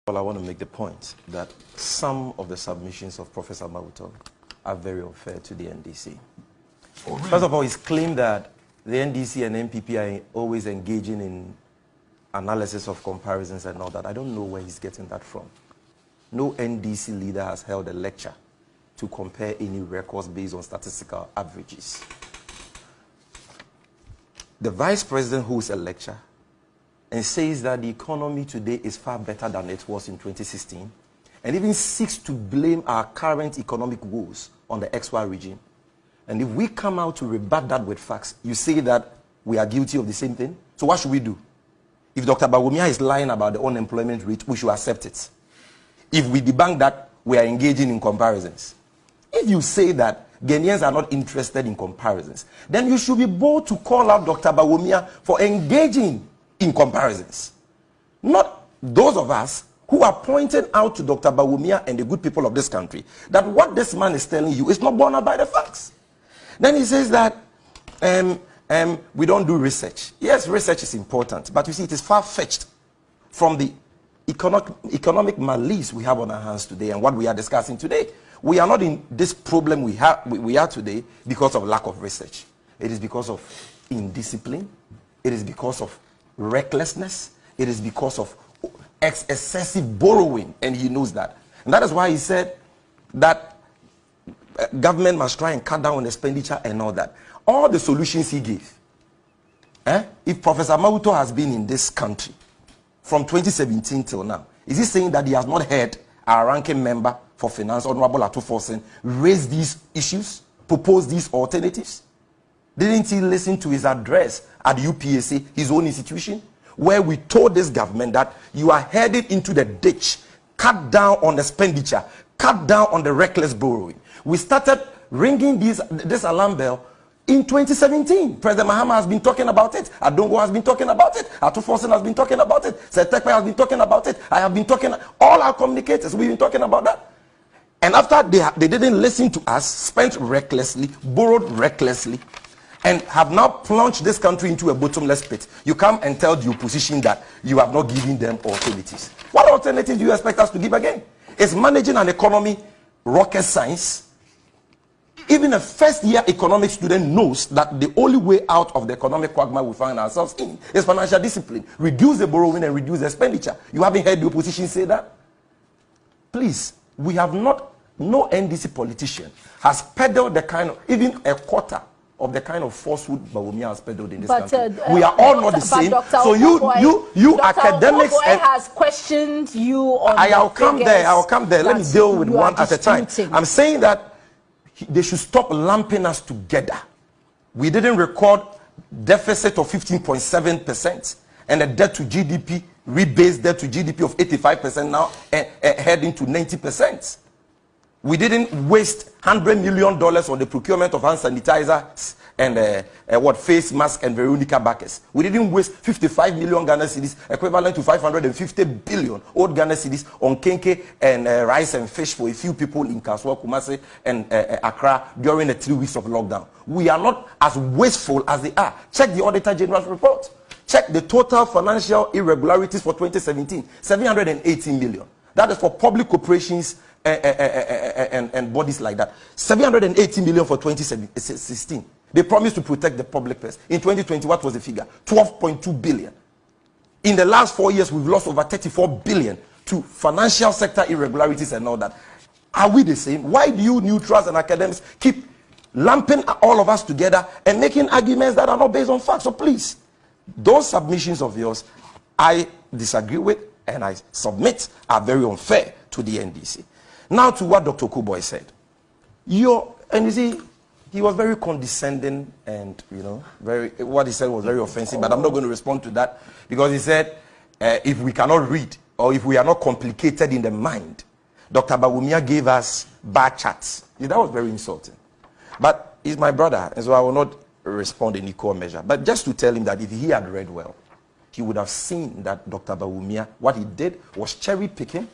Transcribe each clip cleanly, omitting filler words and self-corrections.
Well, I want to make the point that some of the submissions of Professor Mauto are very unfair to the NDC. Oh, really? First of all, his claim that the NDC and NPP are always engaging in analysis of comparisons and all that. I don't know where he's getting that from. No NDC leader has held a lecture to compare any records based on statistical averages. The vice president holds a lecture and says that the economy today is far better than it was in 2016, and even seeks to blame our current economic woes on the XY regime. And if we come out to rebut that with facts, you say that we are guilty of the same thing. So what should we do? If Dr. Bawumia is lying about the unemployment rate, we should accept it. If we debunk that, we are engaging in comparisons. If you say that Ghanaians are not interested in comparisons, then you should be bold to call out Dr. Bawumia for engaging in comparisons. Not those of us who are pointing out to Dr. Bawumia and the good people of this country that what this man is telling you is not borne out by the facts. Then he says that we don't do research. Yes, research is important, but you see, it is far-fetched from the economic malaise we have on our hands today and what we are discussing today. We are not in this problem we are today because of lack of research. It is because of indiscipline. It is because of recklessness. It is because of excessive borrowing, and he knows that. And that is why he said that government must try and cut down on expenditure and all that. All the solutions he gave. If Professor Mauto has been in this country from 2017 till now, is he saying that he has not heard our ranking member for finance, Honorable Atuforsen, raise these issues, propose these alternatives? Didn't he listen to his address at UPSA, his own institution, where we told this government that you are headed into the ditch, cut down on expenditure, cut down on the reckless borrowing? We started ringing this alarm bell in 2017. President Mahama has been talking about it. Adongo has been talking about it. Atuforsen has been talking about it. Setekpe has been talking about it. I have been talking, all our communicators, we've been talking about that. And after they didn't listen to us, spent recklessly, borrowed recklessly, and have now plunged this country into a bottomless pit, you come and tell the opposition that you have not given them alternatives. What alternatives do you expect us to give again? Is managing an economy rocket science? Even a first-year economics student knows that the only way out of the economic quagmire we find ourselves in is financial discipline. Reduce the borrowing and reduce the expenditure. You haven't heard the opposition say that? Please, we have not, no NDC politician has peddled the kind of, even a quarter of the kind of falsehood Bawumia has peddled in this country. We are all not the same. So you academics has questioned you on I'll come there. Let me deal with one at a time. I'm saying that they should stop lumping us together. We didn't record deficit of 15.7% and a debt to GDP, rebased debt to GDP of 85% now, heading to 90%. We didn't waste $100 million on the procurement of hand sanitizers and face mask and Veronica Bacchus. We didn't waste 55 million Ghana cedis, equivalent to 550 billion old Ghana cedis on kenke and rice and fish for a few people in Kaswa, Kumasi, and Accra during the 3 weeks of lockdown. We are not as wasteful as they are. Check the Auditor General's report. Check the total financial irregularities for 2017, 780 million. That is for public corporations and bodies like that. 780 million for 2016. They promised to protect the public purse. In 2020, what was the figure? 12.2 billion. In the last 4 years, we've lost over 34 billion to financial sector irregularities and all that. Are we the same? Why do you neutrals and academics keep lumping all of us together and making arguments that are not based on facts? So please, those submissions of yours, I disagree with and I submit are very unfair to the NDC. Now to what Dr. Kuboy said. And you see, he was very condescending and, what he said was very offensive, but I'm not going to respond to that because he said, if we cannot read or if we are not complicated in the mind, Dr. Bawumia gave us bad charts. That was very insulting. But he's my brother, and so I will not respond in equal measure. But just to tell him that if he had read well, he would have seen that Dr. Bawumia, what he did was cherry picking.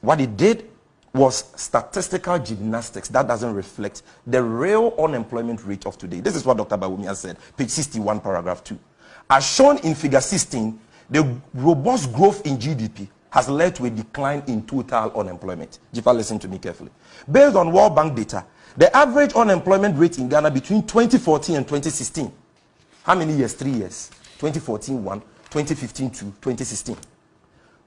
What he did was statistical gymnastics that doesn't reflect the real unemployment rate of today. This is what Dr. Bawumia said, page 61, paragraph 2. As shown in figure 16, the robust growth in GDP has led to a decline in total unemployment. Jifa, listen to me carefully. Based on World Bank data, the average unemployment rate in Ghana between 2014 and 2016, how many years? 3 years. 2014 1, 2015 2, 2016,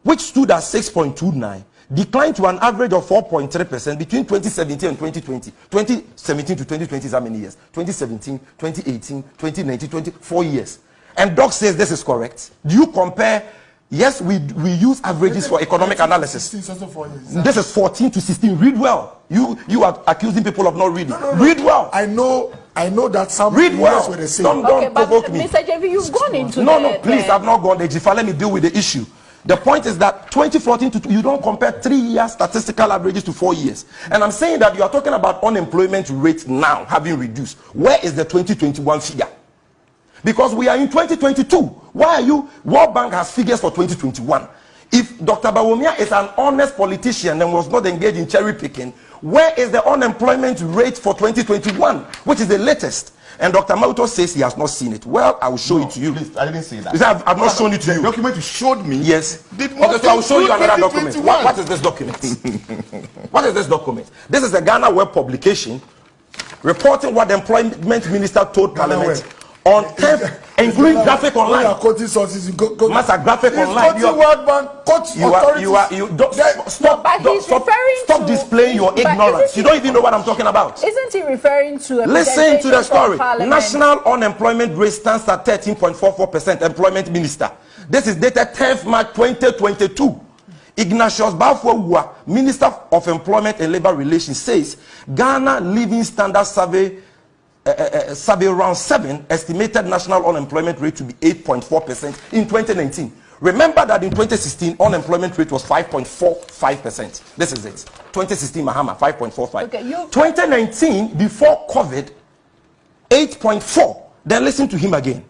which stood at 6.29, declined to an average of 4.3% between 2017 and 2020. 2017 to 2020 is how many years? 2017, 2018, 2019, 24 years. And Doc says this is correct. Do you compare? Yes, we use averages for economic analysis. This is 14 to 16. Read well. You are accusing people of not reading. No. Read well. I know that some read well. were the same. Don't provoke me. Mr. Gyamfi, you've gone into No, please, I've not gone there. Jifa, let me deal with the issue. The point is that 2014 to you don't compare 3-year statistical averages to 4 years. And I'm saying that you are talking about unemployment rate now having reduced. Where is the 2021 figure? Because we are in 2022. Why are you? World Bank has figures for 2021. If Dr. Bawumia is an honest politician and was not engaged in cherry picking, where is the unemployment rate for 2021, which is the latest? And Dr. Mauto says he has not seen it. Well, I will show it to you. Please, I didn't say that. You said I've not shown it to you. The document you showed me. Yes. Did not Okay, so I will show you another document. 2021. What is this document? What is this document? This is a Ghana Web publication reporting what the employment minister told Parliament on 10th, including graphic online. You are quoting sources. Master graphic online. Stop displaying your ignorance. You don't even know what I'm talking about. Isn't he referring to a listen to the story? National unemployment rate stands at 13.44%. Employment minister. This is dated 10th March 2022. Ignatius Bafwa, Minister of Employment and Labor Relations, says Ghana Living Standard Survey round 7 estimated national unemployment rate to be 8.4% in 2019. Remember that in 2016 unemployment rate was 5.45%. This is it. 2016 Mahama 5.45. Okay, 2019 before COVID 8.4. Then listen to him again.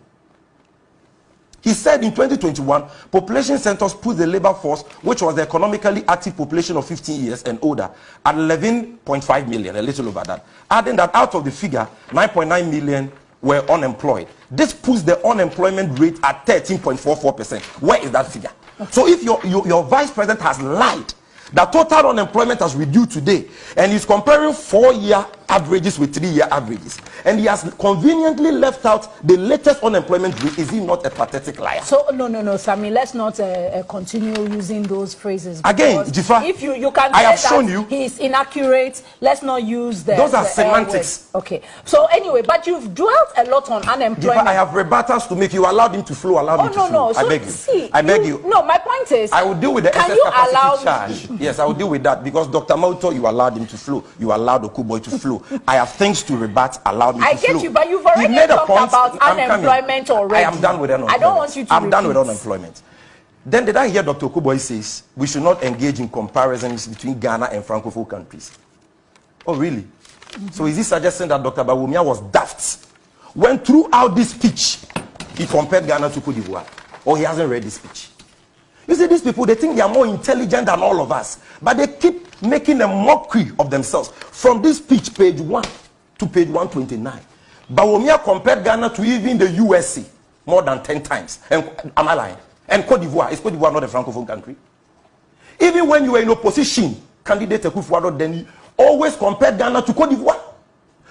He said in 2021, population census put the labor force, which was the economically active population of 15 years and older, at 11.5 million, a little over that. Adding that out of the figure, 9.9 million were unemployed. This puts the unemployment rate at 13.44%. Where is that figure? Okay. So if your vice president has lied, that total unemployment has reduced today, and he's comparing 4-year averages with 3-year averages, and he has conveniently left out the latest unemployment rate, is he not a pathetic liar? So no, Sammy, let's not continue using those phrases. Again, Jifa, if you can I say have that shown you he's inaccurate, let's not use those are semantics. Okay, so anyway, but you've dwelt a lot on unemployment. Jifa, I have rebuttals to make. You allowed him to flow. No. I beg you. See, I beg you. No, my point is, I will deal with the can excess you capacity allow charge. Yes, I will deal with that, because Dr. Mauto, you allowed him to flow. You allowed Okuboy to flow. I have things to rebut. Allow me to flow. I get you, but you've already talked about unemployment already. I am done with unemployment. I don't want you to I'm done with unemployment. Then did I hear Dr. Okuboy says we should not engage in comparisons between Ghana and Francophone countries? Oh, really? Mm-hmm. So is he suggesting that Dr. Bawumia was daft when throughout this speech he compared Ghana to Cote d'Ivoire? Or he hasn't read this speech? You see, these people, they think they are more intelligent than all of us, but they keep making a mockery of themselves. From this speech, page 1 to page 129, Bawumia compared Ghana to even the USA more than 10 times. And am I lying? And Cote d'Ivoire, is Cote d'Ivoire not a Francophone country? Even when you were in opposition, candidate Akufo-Addo, then you always compared Ghana to Cote d'Ivoire.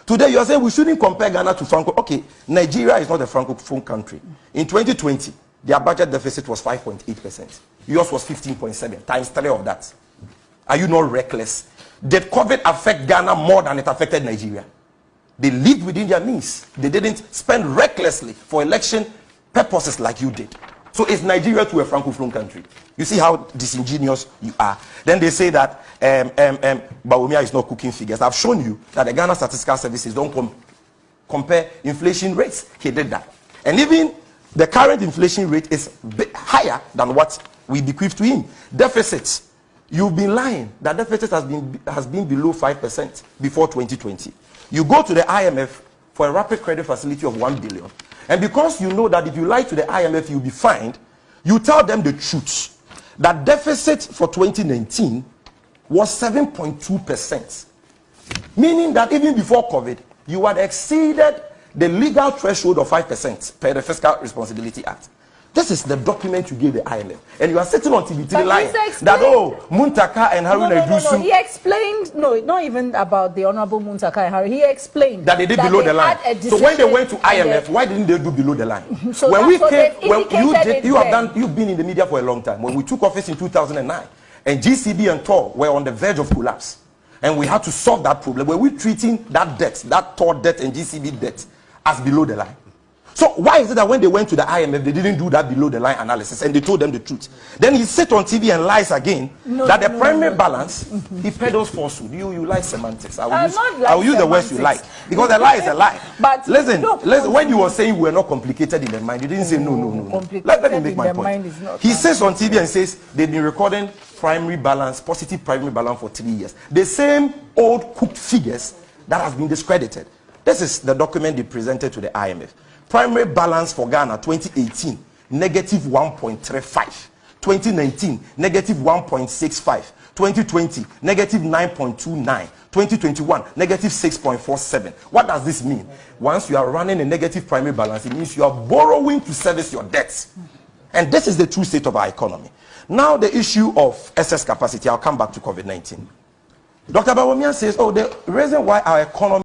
Today you are saying we shouldn't compare Ghana to Franco. Okay, Nigeria is not a Francophone country. In 2020, their budget deficit was 5.8%. Yours was 15.7, times 3 of that. Are you not reckless? Did COVID affect Ghana more than it affected Nigeria? They lived within their means. They didn't spend recklessly for election purposes like you did. So is Nigeria to a Francophone country? You see how disingenuous you are. Then they say that Bawumia is not cooking figures. I've shown you that the Ghana Statistical Services don't compare inflation rates. He did that. And even the current inflation rate is a bit higher than what we bequeathed to him. Deficits. You've been lying. That deficit has been below 5% before 2020. You go to the IMF for a rapid credit facility of 1 billion. And because you know that if you lie to the IMF, you'll be fined, you tell them the truth. That deficit for 2019 was 7.2%. Meaning that even before COVID, you had exceeded the legal threshold of 5% per the Fiscal Responsibility Act. This is the document you gave the IMF. And you are sitting on TV3 lying he's that, oh, Muntaka and Haruna Idrisu. He explained, no, not even about the Honorable Muntaka and Haruna. He explained that they did below the line. So when they went to IMF, why didn't they do below the line? So when we came, you've been in the media for a long time. When we took office in 2009, and GCB and TOR were on the verge of collapse, and we had to solve that problem. Were we treating that debt, that TOR debt and GCB debt, as below the line? So why is it that when they went to the IMF, they didn't do that below the line analysis and they told them the truth? Then he sat on TV and lies again that the primary balance, he peddles falsehood. You like semantics. I will use the words you like, because a lie is a lie. But listen, when you were saying we were not complicated in the mind, you didn't say no. Let me make my point. He says on TV and says they've been recording primary balance, positive primary balance for 3 years. The same old cooked figures that has been discredited. This is the document they presented to the IMF. Primary balance for Ghana 2018 negative 1.35, 2019 negative 1.65, 2020 negative 9.29, 2021 negative 6.47. What does this mean? Once you are running a negative primary balance, it means you are borrowing to service your debts. And this is the true state of our economy. Now the issue of excess capacity, I'll come back to COVID-19. Dr. Bawumia says, oh, the reason why our economy